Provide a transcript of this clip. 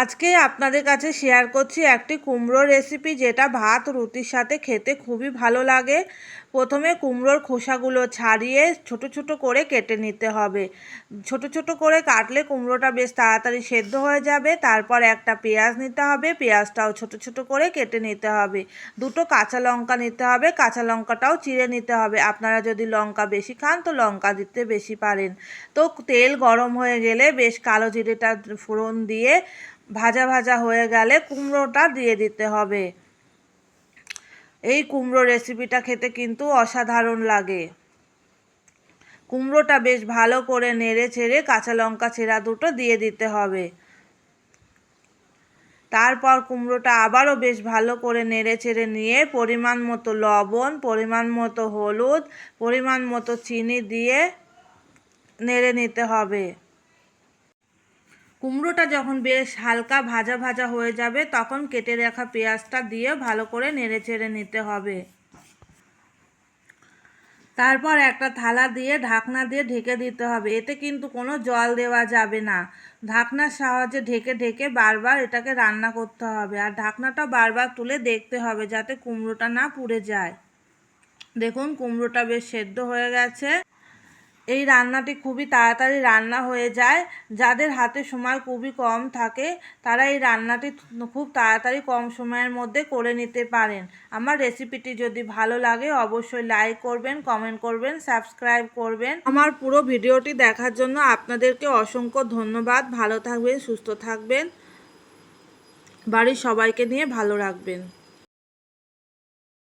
আজকে আপনাদের কাছে শেয়ার করছি একটি কুমড়োর রেসিপি, যেটা ভাত রুটির সাথে খেতে খুবই ভালো লাগে। প্রথমে কুমড়োর খোসাগুলো ছাড়িয়ে ছোট ছোট করে কেটে নিতে হবে। ছোট ছোট করে কাটলে কুমড়োটা বেশ তাড়াতাড়ি সেদ্ধ হয়ে যাবে। তারপর একটা পেঁয়াজ নিতে হবে, পেঁয়াজটাও ছোট ছোট করে কেটে নিতে হবে। দুটো কাঁচা লঙ্কা নিতে হবে, কাঁচা লঙ্কাটাও চিড়ে নিতে হবে। আপনারা যদি লঙ্কা বেশি খান তো লঙ্কা দিতে বেশি পারেন। তো তেল গরম হয়ে গেলে বেশ কালো জিরেটা ফোড়ন দিয়ে ভাজা ভাজা হয়ে গেলে কুমড়োটা দিয়ে দিতে হবে। এই কুমড়ো রেসিপিটা খেতে কিন্তু অসাধারণ লাগে। কুমড়োটা বেশ ভালো করে নেড়ে চেড়ে কাঁচা লঙ্কা চেরা দুটো দিয়ে দিতে হবে। তারপর কুমড়োটা আবারও বেশ ভালো করে নেড়ে চেড়ে নিয়ে পরিমাণ মতো লবণ, পরিমাণ মতো হলুদ, পরিমাণ মতো চিনি দিয়ে নেড়ে নিতে হবে। কুমড়োটা যখন বেশ হালকা ভাজা ভাজা হয়ে যাবে তখন কেটে রাখা পেঁয়াজটা দিয়ে ভালো করে নেড়ে চেড়ে নিতে হবে। তারপর একটা থালা দিয়ে ঢাকনা দিয়ে ঢেকে দিতে হবে। এতে কিন্তু কোনো জল দেওয়া যাবে না। ঢাকনার সাহায্যে ঢেকে ঢেকে বারবার এটাকে রান্না করতে হবে, আর ঢাকনাটা বারবার তুলে দেখতে হবে যাতে কুমড়োটা না পুড়ে যায়। দেখুন কুমড়োটা বেশ সেদ্ধ হয়ে গেছে। এই রান্নাটি খুবই তাড়াতাড়ি রান্না হয়ে যায়। যাদের হাতে সময় খুবই কম থাকে তারা এই রান্নাটি খুব তাড়াতাড়ি কম সময়ের মধ্যে করে নিতে পারেন। আমার রেসিপিটি যদি ভালো লাগে অবশ্যই লাইক করবেন, কমেন্ট করবেন, সাবস্ক্রাইব করবেন। আমার পুরো ভিডিওটি দেখার জন্য আপনাদেরকে অসংখ্য ধন্যবাদ। ভালো থাকবেন, সুস্থ থাকবেন, বাড়ির সবাইকে নিয়ে ভালো রাখবেন।